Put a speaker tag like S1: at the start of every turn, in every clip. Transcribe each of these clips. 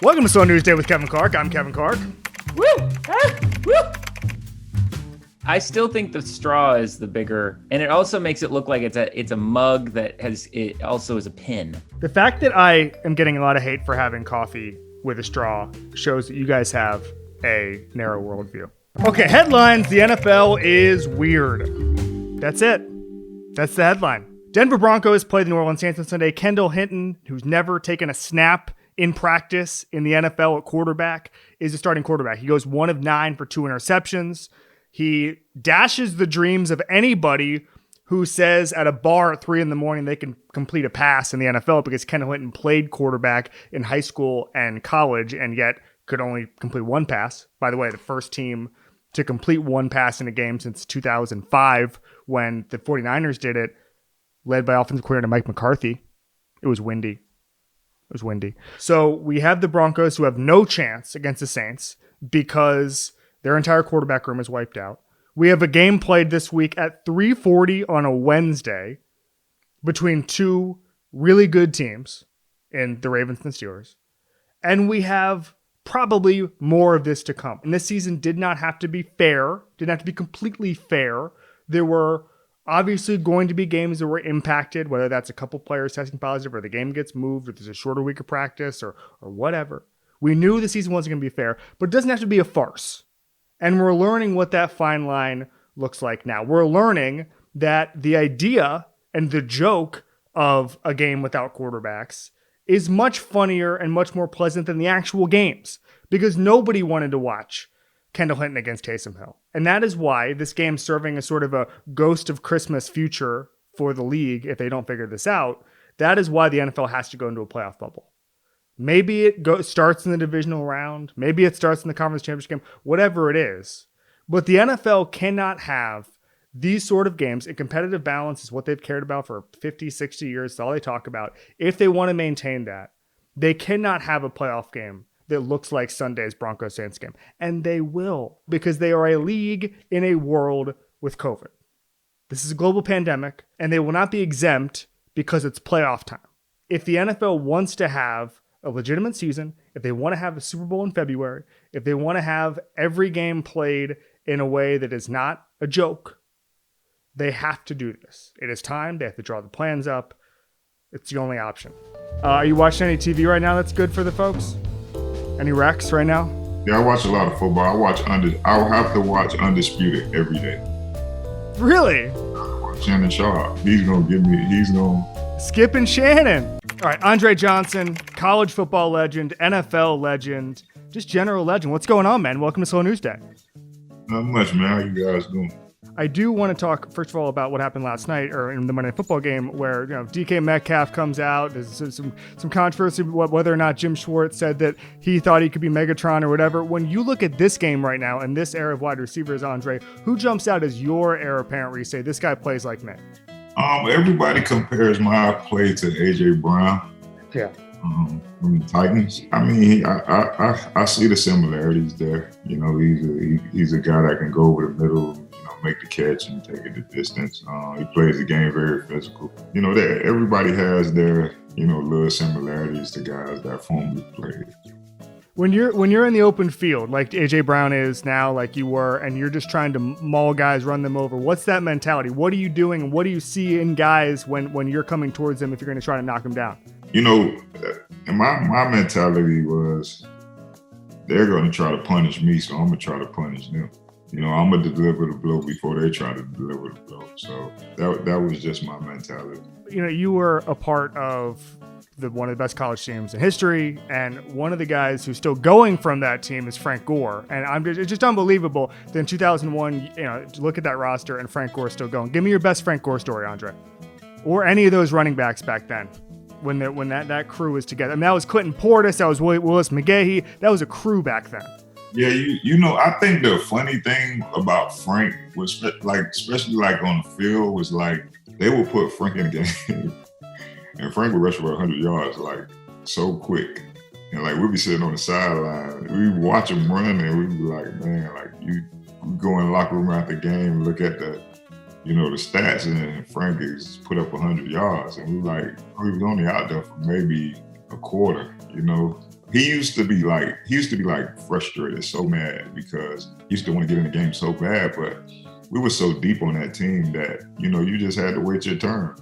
S1: Welcome to Slow News Day with Kevin Clark. I'm Kevin Clark.
S2: Woo! Ah! Woo! I still think the straw is the bigger, and it also makes it look like it's a mug that it also is a pin.
S1: The fact that I am getting a lot of hate for having coffee with a straw shows that you guys have a narrow worldview. Okay, headlines. The NFL is weird. That's it. That's the headline. Denver Broncos play the New Orleans Saints on Sunday. Kendall Hinton, who's never taken a snap in practice in the NFL at quarterback, is the starting quarterback. He goes 1 of 9 for 2 interceptions. He dashes the dreams of anybody who says at a bar at 3 a.m. they can complete a pass in the NFL, because Kendall Hinton played quarterback in high school and college and yet could only complete 1 pass. By the way, the first team to complete 1 pass in a game since 2005, when the 49ers did it, led by offensive coordinator Mike McCarthy. It was windy. So we have the Broncos, who have no chance against the Saints because their entire quarterback room is wiped out. We have a game played this week at 3:40 on a Wednesday between 2 really good teams in the Ravens and the Steelers. And we have probably more of this to come. And this season did not have to be fair, didn't have to be completely fair. There were obviously going to be games that were impacted, whether that's a couple players testing positive or the game gets moved or there's a shorter week of practice or whatever. We knew the season wasn't going to be fair, but it doesn't have to be a farce. And we're learning what that fine line looks like now. We're learning that the idea and the joke of a game without quarterbacks is much funnier and much more pleasant than the actual games, because nobody wanted to watch Kendall Hinton against Taysom Hill. And that is why this game's serving as sort of a ghost of Christmas future for the league if they don't figure this out. That is why the NFL has to go into a playoff bubble. Maybe it starts in the divisional round. Maybe it starts in the conference championship game, whatever it is. But the NFL cannot have these sort of games, and competitive balance is what they've cared about for 50, 60 years. It's all they talk about. If they want to maintain that, they cannot have a playoff game that looks like Sunday's Broncos-Saints game. And they will, because they are a league in a world with COVID. This is a global pandemic, and they will not be exempt because it's playoff time. If the NFL wants to have a legitimate season, if they want to have a Super Bowl in February, if they want to have every game played in a way that is not a joke, they have to do this. It is time. They have to draw the plans up. It's the only option. Are you watching any TV right now that's good for the folks? Any Rex right now?
S3: Yeah, I watch a lot of football. I'll have to watch Undisputed every day.
S1: Really?
S3: Shannon Sharp. He's going to
S1: Skip and Shannon. All right, Andre Johnson, college football legend, NFL legend, just general legend. What's going on, man? Welcome to Slow News Day.
S3: Not much, man. How you guys doing?
S1: I do want to talk, first of all, about what happened last night, or in the Monday Night Football game, where DK Metcalf comes out. There's some controversy whether or not Jim Schwartz said that he thought he could be Megatron or whatever. When you look at this game right now and this era of wide receivers, Andre, who jumps out as your heir apparent where you say, this guy plays like me?
S3: Everybody compares my play to AJ Brown.
S1: Yeah.
S3: From the Titans. I mean, I see the similarities there. He's a guy that can go over the middle, make the catch and take it the distance. He plays the game very physical. That everybody has their, little similarities to guys that formerly played.
S1: When you're in the open field, like AJ Brown is now, like you were, and you're just trying to maul guys, run them over, what's that mentality? What are you doing, and what do you see in guys when you're coming towards them if you're going to try to knock them down?
S3: And my mentality was, they're going to try to punish me, so I'm going to try to punish them. I'm going to deliver the blow before they try to deliver the blow. So that was just my mentality.
S1: You were a part of one of the best college teams in history, and one of the guys who's still going from that team is Frank Gore. And it's just unbelievable that in 2001, look at that roster and Frank Gore is still going. Give me your best Frank Gore story, Andre. Or any of those running backs back then, when that crew was together. I mean, that was Clinton Portis, that was Willis McGahee. That was a crew back then.
S3: Yeah, I think the funny thing about Frank was, especially on the field, was they would put Frank in the game, and Frank would rush for 100 yards so quick, and we'd be sitting on the sideline, we'd watch him run, and we'd be like, man, you go in the locker room after the game, look at the stats, and Frank has put up 100 yards, and we was only out there for maybe a quarter, he used to be like frustrated, so mad because he used to want to get in the game so bad, but we were so deep on that team that, you just had to wait your turn,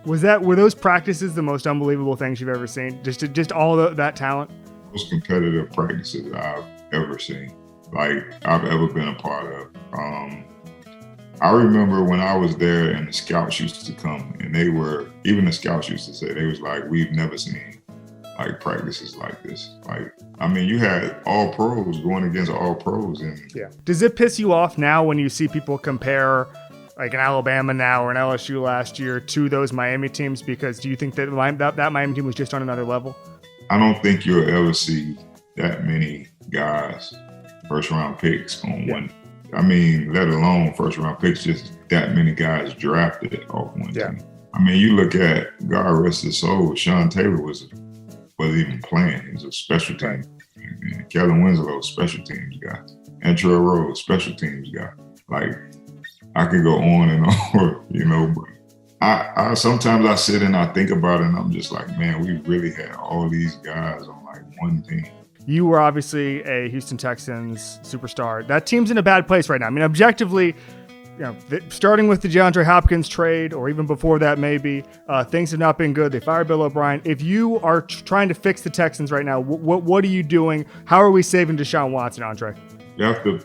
S1: Were those practices the most unbelievable things you've ever seen? Just all that talent?
S3: Most competitive practices I've ever seen, like I've ever been a part of. I remember when I was there and the scouts used to come and even the scouts used to say, they was like, we've never seen like practices like this. Like, I mean, you had all pros going against all pros. And
S1: yeah. Does it piss you off now when you see people compare like an Alabama now or an LSU last year to those Miami teams? Because do you think that that Miami team was just on another level?
S3: I don't think you'll ever see that many guys, first round picks on one. I mean, let alone first round picks, just that many guys drafted off one team. I mean, you look at, God rest his soul, Sean Taylor wasn't even playing. He was a special team. And Kellen Winslow, special teams guy. Antrell Rose, special teams guy. Like, I could go on and on, but I sometimes I sit and I think about it and I'm just like, man, we really had all these guys on like one team.
S1: You were obviously a Houston Texans superstar. That team's in a bad place right now. I mean, objectively, starting with the DeAndre Hopkins trade, or even before that, maybe things have not been good. They fired Bill O'Brien. If you are trying to fix the Texans right now, what are you doing? How are we saving Deshaun Watson, Andre?
S3: You have to,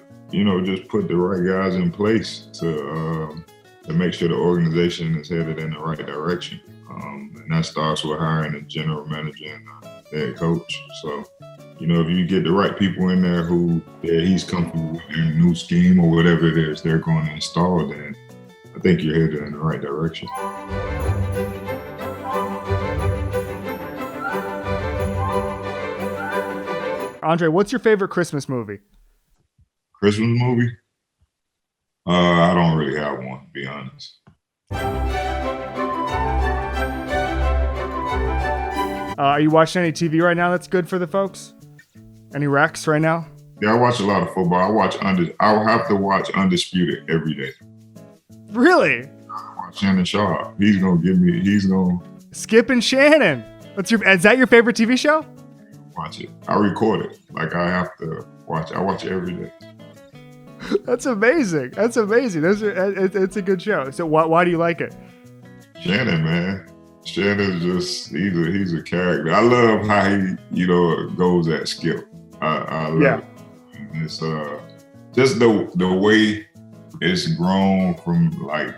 S3: just put the right guys in place to make sure the organization is headed in the right direction. And that starts with hiring a general manager and a head coach. So, if you get the right people in there who he's comfortable with their new scheme or whatever it is they're going to install, then I think you're headed in the right direction.
S1: Andre, what's your favorite Christmas movie?
S3: Christmas movie? I don't really have one, to be honest.
S1: Are you watching any TV right now that's good for the folks? Any recs right now?
S3: Yeah, I watch a lot of football. I'll have to watch Undisputed every day.
S1: Really?
S3: I watch Shannon Sharp. He's gonna
S1: Skip and Shannon. Is that your favorite TV show?
S3: Watch it. I record it. Like, I have to watch it. I watch it every day.
S1: That's amazing. It's a good show. So why do you like it?
S3: Shannon, man. Shannon's just, he's a character. I love how he, goes at Skip. I love it. It's just the way it's grown from, like,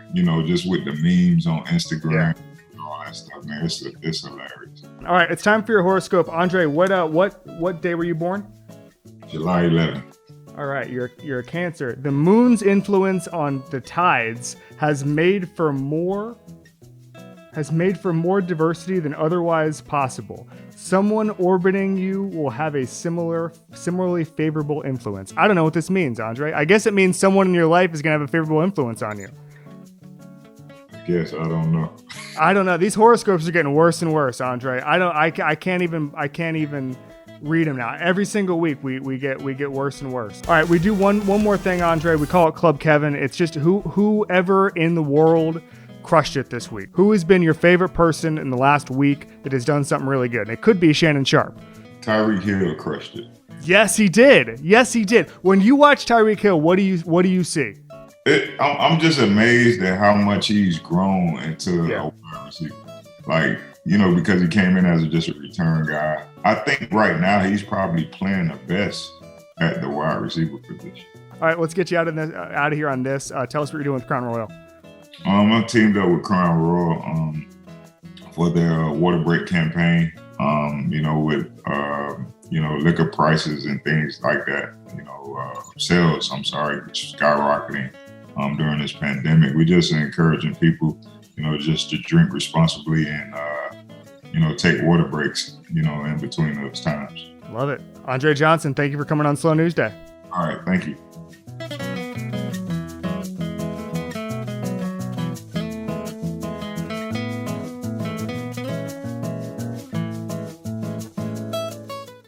S3: just with the memes on Instagram and all that stuff, man. It's hilarious.
S1: All right, it's time for your horoscope. Andre, what day were you born?
S3: July 11th.
S1: All right, you're a Cancer. The moon's influence on the tides has made for more diversity than otherwise possible. Someone orbiting you will have a similarly favorable influence. I don't know what this means, Andre. I guess it means someone in your life is going to have a favorable influence on you.
S3: I guess, I don't know.
S1: I don't know. These horoscopes are getting worse and worse, Andre. I can't even read them now. Every single week we get worse and worse. All right, we do one more thing, Andre. We call it Club Kevin. It's just whoever in the world crushed it this week. Who has been your favorite person in the last week that has done something really good? And it could be Shannon Sharp.
S3: Tyreek Hill crushed it.
S1: Yes, he did. When you watch Tyreek Hill, what do you see?
S3: I'm just amazed at how much he's grown into a wide receiver. Like, because he came in as just a return guy. I think right now he's probably playing the best at the wide receiver position.
S1: All right, let's get you out of here on this. Tell us what you're doing with Crown Royal.
S3: I'm teamed up with Crown Royal for their water break campaign. With liquor prices and things like that. Sales, skyrocketing during this pandemic. We're just encouraging people, just to drink responsibly and take water breaks, in between those times.
S1: Love it. Andre Johnson, thank you for coming on Slow News Day.
S3: All right, thank you.